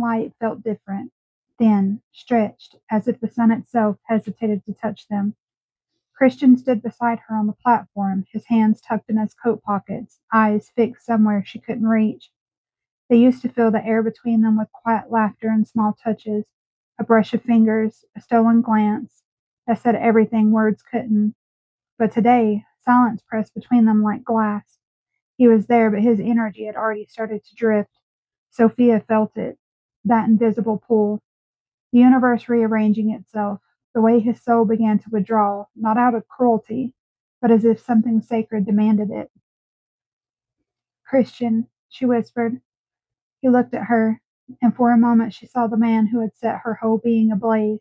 light felt different, thin, stretched, as if the sun itself hesitated to touch them. Christian stood beside her on the platform, his hands tucked in his coat pockets, eyes fixed somewhere she couldn't reach. They used to fill the air between them with quiet laughter and small touches, a brush of fingers, a stolen glance that said everything words couldn't. But today, silence pressed between them like glass. He was there, but his energy had already started to drift. Sophia felt it, that invisible pull, the universe rearranging itself, the way his soul began to withdraw, not out of cruelty, but as if something sacred demanded it. Christian, she whispered. He looked at her, and for a moment she saw the man who had set her whole being ablaze.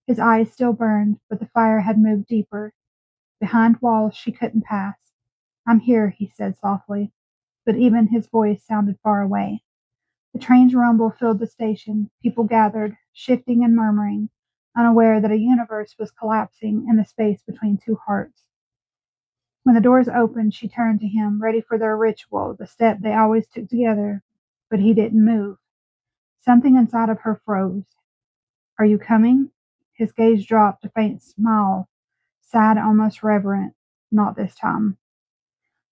His eyes still burned, but the fire had moved deeper, behind walls she couldn't pass. I'm here, he said softly, but even his voice sounded far away. The train's rumble filled the station. People gathered, shifting and murmuring, unaware that a universe was collapsing in the space between two hearts. When the doors opened, she turned to him, ready for their ritual, the step they always took together, but he didn't move. Something inside of her froze. Are you coming? His gaze dropped, a faint smile, sad, almost reverent. Not this time.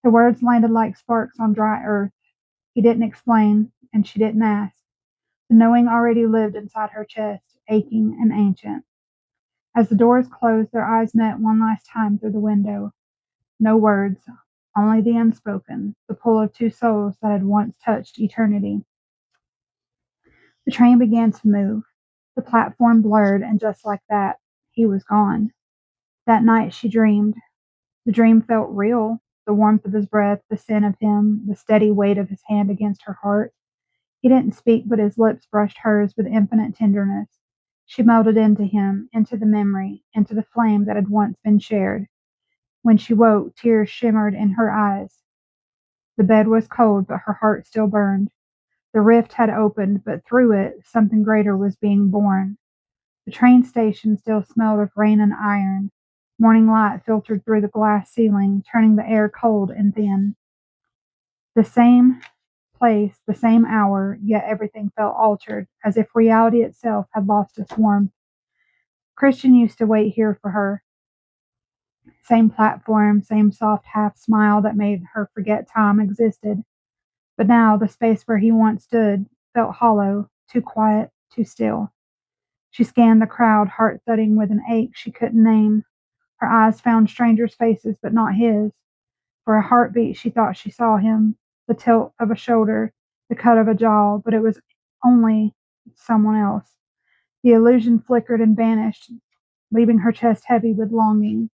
The words landed like sparks on dry earth. He didn't explain, and she didn't ask. The knowing already lived inside her chest, aching and ancient. As the doors closed, their eyes met one last time through the window. No words, only the unspoken, the pull of two souls that had once touched eternity. The train began to move. The platform blurred, and just like that, he was gone. That night she dreamed. The dream felt real, the warmth of his breath, the scent of him, the steady weight of his hand against her heart. He didn't speak, but his lips brushed hers with infinite tenderness. She melted into him, into the memory, into the flame that had once been shared. When she woke, tears shimmered in her eyes. The bed was cold, but her heart still burned. The rift had opened, but through it, something greater was being born. The train station still smelled of rain and iron. Morning light filtered through the glass ceiling, turning the air cold and thin. The same place, the same hour, yet everything felt altered, as if reality itself had lost its warmth. Christian used to wait here for her. Same platform, same soft half smile that made her forget time existed. But now the space where he once stood felt hollow, too quiet, too still. She scanned the crowd, heart thudding with an ache she couldn't name. Her eyes found strangers' faces, but not his. For a heartbeat she thought she saw him, the tilt of a shoulder, the cut of a jaw, but it was only someone else. The illusion flickered and vanished, leaving her chest heavy with longing.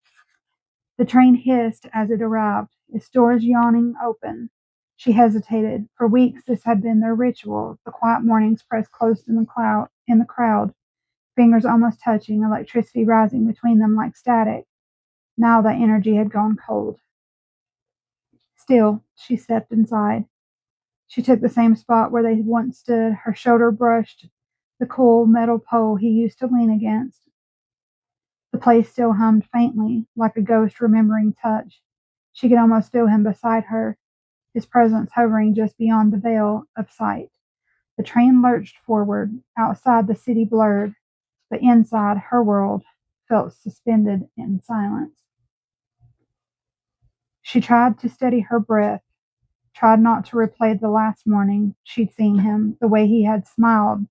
The train hissed as it arrived, its doors yawning open. She hesitated. For weeks this had been their ritual, the quiet mornings pressed close in the crowd, fingers almost touching, electricity rising between them like static. Now that energy had gone cold. Still, she stepped inside. She took the same spot where they had once stood, her shoulder brushed the cool metal pole he used to lean against. The place still hummed faintly, like a ghost remembering touch. She could almost feel him beside her, his presence hovering just beyond the veil of sight. The train lurched forward. Outside, the city blurred, but inside, her world felt suspended in silence. She tried to steady her breath, tried not to replay the last morning she'd seen him, the way he had smiled,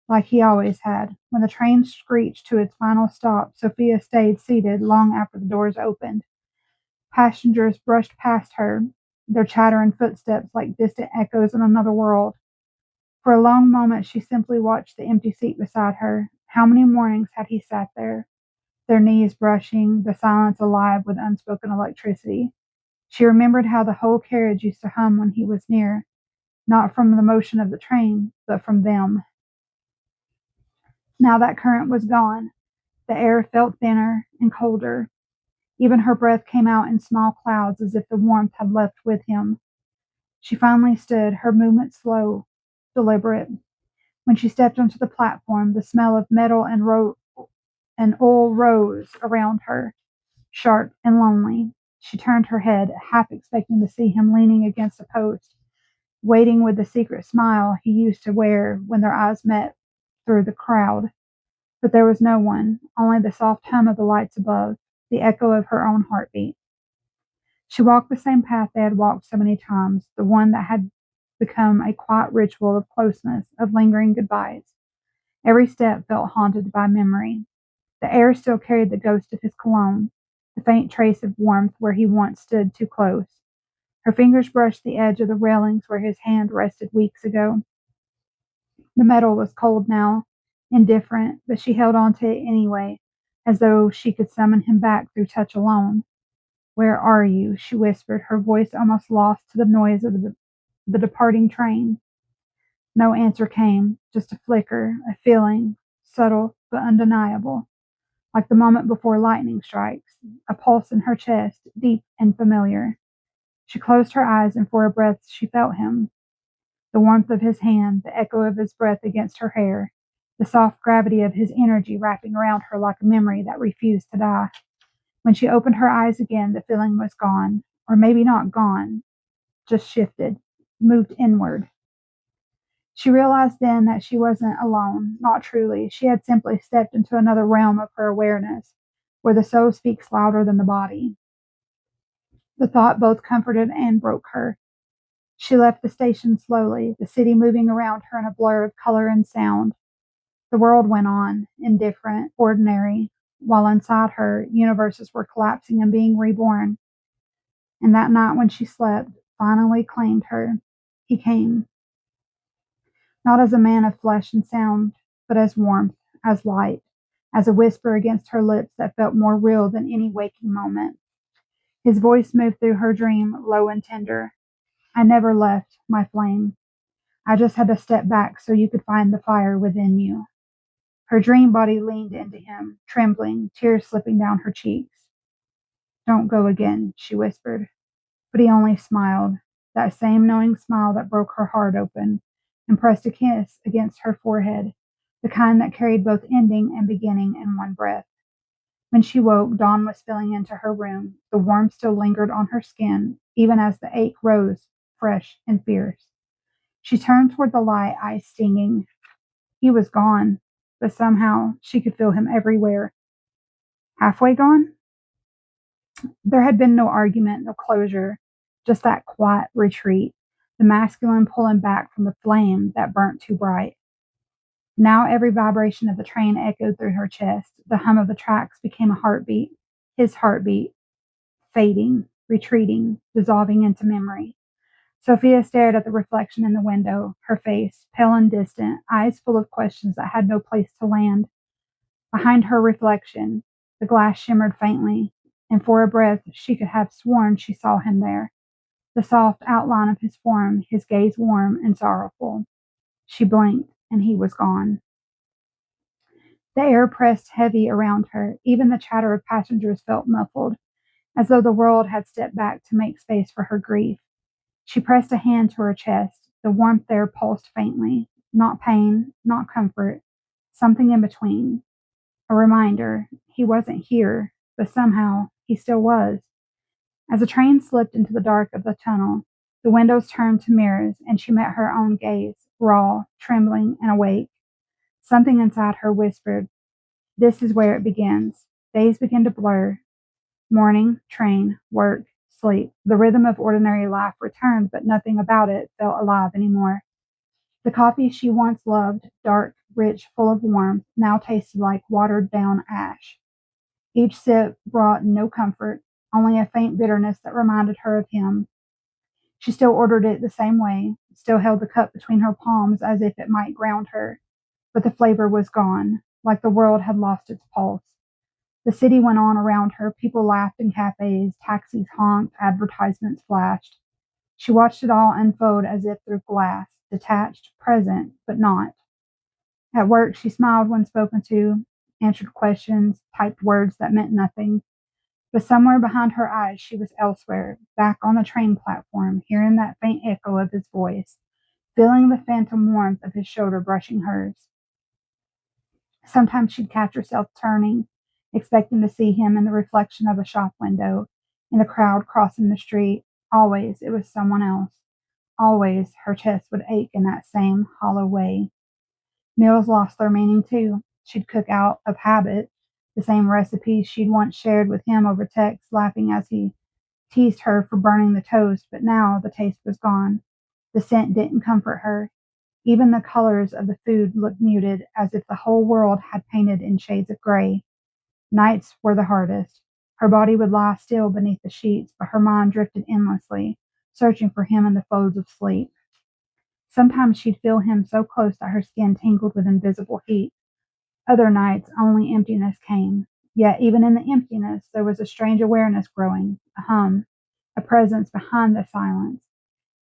like he always had. When the train screeched to its final stop, Sophia stayed seated long after the doors opened. Passengers brushed past her, their chatter and footsteps like distant echoes in another world. For a long moment she simply watched the empty seat beside her. How many mornings had he sat there, their knees brushing, the silence alive with unspoken electricity? She remembered how the whole carriage used to hum when he was near, not from the motion of the train, but from them. Now that current was gone. The air felt thinner and colder. Even her breath came out in small clouds as if the warmth had left with him. She finally stood, her movement slow, deliberate. When she stepped onto the platform, the smell of metal and oil rose around her, sharp and lonely. She turned her head, half expecting to see him leaning against a post. waiting with the secret smile he used to wear when their eyes met through the crowd. But there was no one, only the soft hum of the lights above, the echo of her own heartbeat. She walked the same path they had walked so many times, the one that had become a quiet ritual of closeness, of lingering goodbyes. Every step felt haunted by memory. The air still carried the ghost of his cologne, the faint trace of warmth where he once stood too close. Her fingers brushed the edge of the railings where his hand rested weeks ago. The metal was cold now, indifferent, but she held on to it anyway, as though she could summon him back through touch alone. "Where are you?" she whispered, her voice almost lost to the noise of the departing train. No answer came, just a flicker, a feeling, subtle but undeniable, like the moment before lightning strikes, a pulse in her chest, deep and familiar. She closed her eyes, and for a breath she felt him. The warmth of his hand, the echo of his breath against her hair, the soft gravity of his energy wrapping around her like a memory that refused to die. When she opened her eyes again, the feeling was gone, or maybe not gone, just shifted, moved inward. She realized then that she wasn't alone, not truly. She had simply stepped into another realm of her awareness, where the soul speaks louder than the body. The thought both comforted and broke her. She left the station slowly, the city moving around her in a blur of color and sound. The world went on, indifferent, ordinary, while inside her, universes were collapsing and being reborn. And that night when she slept, finally claimed her, he came, not as a man of flesh and sound, but as warmth, as light, as a whisper against her lips that felt more real than any waking moment. His voice moved through her dream, low and tender. "I never left, my flame. I just had to step back so you could find the fire within you." Her dream body leaned into him, trembling, tears slipping down her cheeks. "Don't go again," she whispered. But he only smiled, that same knowing smile that broke her heart open, and pressed a kiss against her forehead, the kind that carried both ending and beginning in one breath. When she woke, dawn was spilling into her room. The warmth still lingered on her skin, even as the ache rose, fresh and fierce. She turned toward the light, eyes stinging. He was gone, but somehow she could feel him everywhere. Halfway gone? There had been no argument, no closure, just that quiet retreat, the masculine pulling back from the flame that burnt too bright. Now every vibration of the train echoed through her chest. The hum of the tracks became a heartbeat, his heartbeat, fading, retreating, dissolving into memory. Sophia stared at the reflection in the window, her face, pale and distant, eyes full of questions that had no place to land. Behind her reflection, the glass shimmered faintly, and for a breath she could have sworn she saw him there, the soft outline of his form, his gaze warm and sorrowful. She blinked, and he was gone. The air pressed heavy around her. Even the chatter of passengers felt muffled, as though the world had stepped back to make space for her grief. She pressed a hand to her chest. The warmth there pulsed faintly. Not pain, not comfort, something in between. A reminder, he wasn't here, but somehow he still was. As the train slipped into the dark of the tunnel, the windows turned to mirrors, and she met her own gaze, raw, trembling, and awake. Something inside her whispered, "This is where it begins." Days began to blur. Morning, train, work, sleep. The rhythm of ordinary life returned, but nothing about it felt alive anymore. The coffee she once loved, dark, rich, full of warmth, now tasted like watered-down ash. Each sip brought no comfort, only a faint bitterness that reminded her of him. She still ordered it the same way, still held the cup between her palms as if it might ground her, but the flavor was gone, like the world had lost its pulse. The city went on around her. People laughed in cafes, taxis honked, advertisements flashed. She watched it all unfold as if through glass, detached, present, but not. At work, she smiled when spoken to, answered questions, typed words that meant nothing. But somewhere behind her eyes she was elsewhere, back on the train platform, hearing that faint echo of his voice, feeling the phantom warmth of his shoulder brushing hers. Sometimes she'd catch herself turning, expecting to see him in the reflection of a shop window, in the crowd crossing the street. Always it was someone else. Always her chest would ache in that same hollow way. Meals lost their meaning too. She'd cook out of habit the same recipes she'd once shared with him over text, laughing as he teased her for burning the toast, but now the taste was gone. The scent didn't comfort her. Even the colors of the food looked muted, as if the whole world had painted in shades of gray. Nights were the hardest. Her body would lie still beneath the sheets, but her mind drifted endlessly, searching for him in the folds of sleep. Sometimes she'd feel him so close that her skin tingled with invisible heat. Other nights only emptiness came. Yet even in the emptiness there was a strange awareness growing, a hum, a presence behind the silence.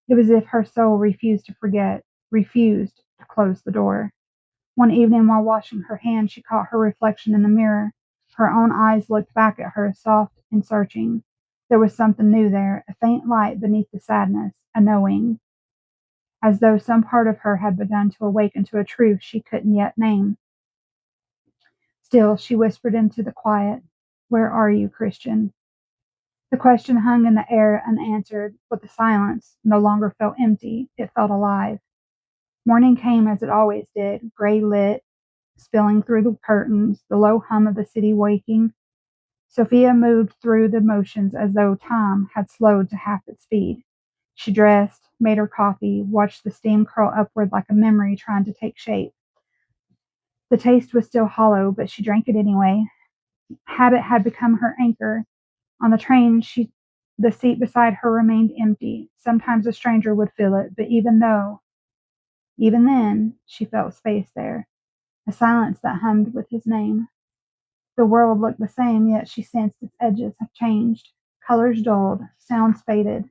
It was as if her soul refused to forget, refused to close the door. One evening while washing her hands she caught her reflection in the mirror. Her own eyes looked back at her, soft and searching. There was something new there, a faint light beneath the sadness, a knowing, as though some part of her had begun to awaken to a truth she couldn't yet name. Still, she whispered into the quiet, "Where are you, Christian?" The question hung in the air unanswered, but the silence no longer felt empty, it felt alive. Morning came as it always did, gray lit, spilling through the curtains, the low hum of the city waking. Sophia moved through the motions as though time had slowed to half its speed. She dressed, made her coffee, watched the steam curl upward like a memory trying to take shape. The taste was still hollow, but she drank it anyway. Habit had become her anchor. On the train, the seat beside her remained empty. Sometimes a stranger would fill it, but even then, she felt space there, a silence that hummed with his name. The world looked the same, yet she sensed its edges had changed. Colors dulled, sounds faded.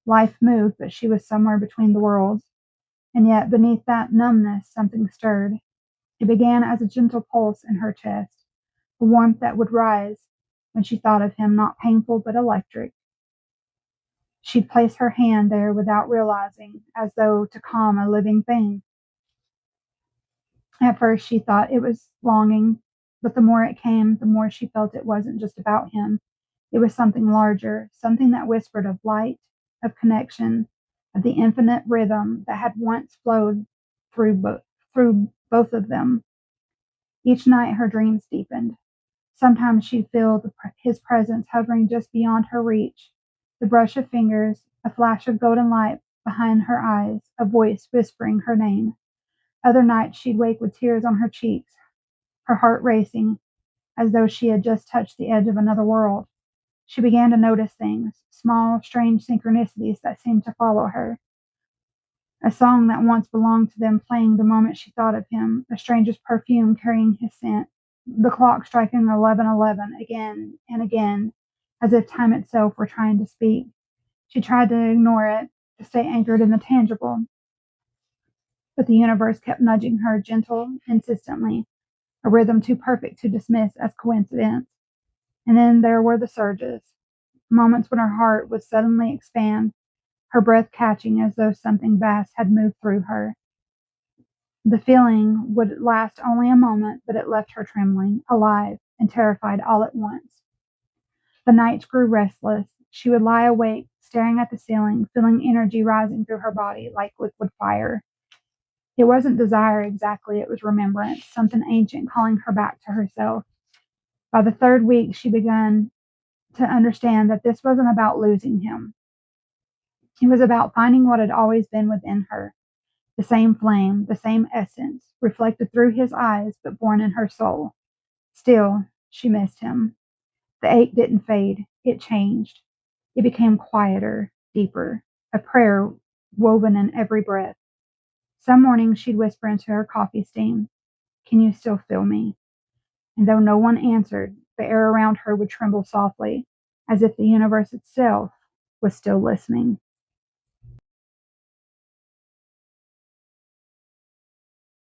Life moved, but she was somewhere between the worlds. And yet, beneath that numbness, something stirred. It began as a gentle pulse in her chest, a warmth that would rise when she thought of him, not painful but electric. She'd place her hand there without realizing, as though to calm a living thing. At first she thought it was longing, but the more it came, the more she felt it wasn't just about him. It was something larger, something that whispered of light, of connection, of the infinite rhythm that had once flowed through both of them. Each night her dreams deepened. Sometimes she'd feel his presence hovering just beyond her reach, the brush of fingers, a flash of golden light behind her eyes, a voice whispering her name. Other nights she'd wake with tears on her cheeks, her heart racing, as though she had just touched the edge of another world. She began to notice things, small, strange synchronicities that seemed to follow her. A song that once belonged to them playing the moment she thought of him, a stranger's perfume carrying his scent, the clock striking 11:11 again and again, as if time itself were trying to speak. She tried to ignore it, to stay anchored in the tangible, but the universe kept nudging her gentle, insistently, a rhythm too perfect to dismiss as coincidence. And then there were the surges, moments when her heart would suddenly expand, her breath catching as though something vast had moved through her. The feeling would last only a moment, but it left her trembling, alive, and terrified all at once. The nights grew restless. She would lie awake, staring at the ceiling, feeling energy rising through her body like liquid fire. It wasn't desire exactly, it was remembrance, something ancient calling her back to herself. By the third week, she began to understand that this wasn't about losing him. It was about finding what had always been within her, the same flame, the same essence, reflected through his eyes but born in her soul. Still, she missed him. The ache didn't fade, it changed. It became quieter, deeper, a prayer woven in every breath. Some mornings she'd whisper into her coffee steam, "Can you still feel me?" And though no one answered, the air around her would tremble softly, as if the universe itself was still listening.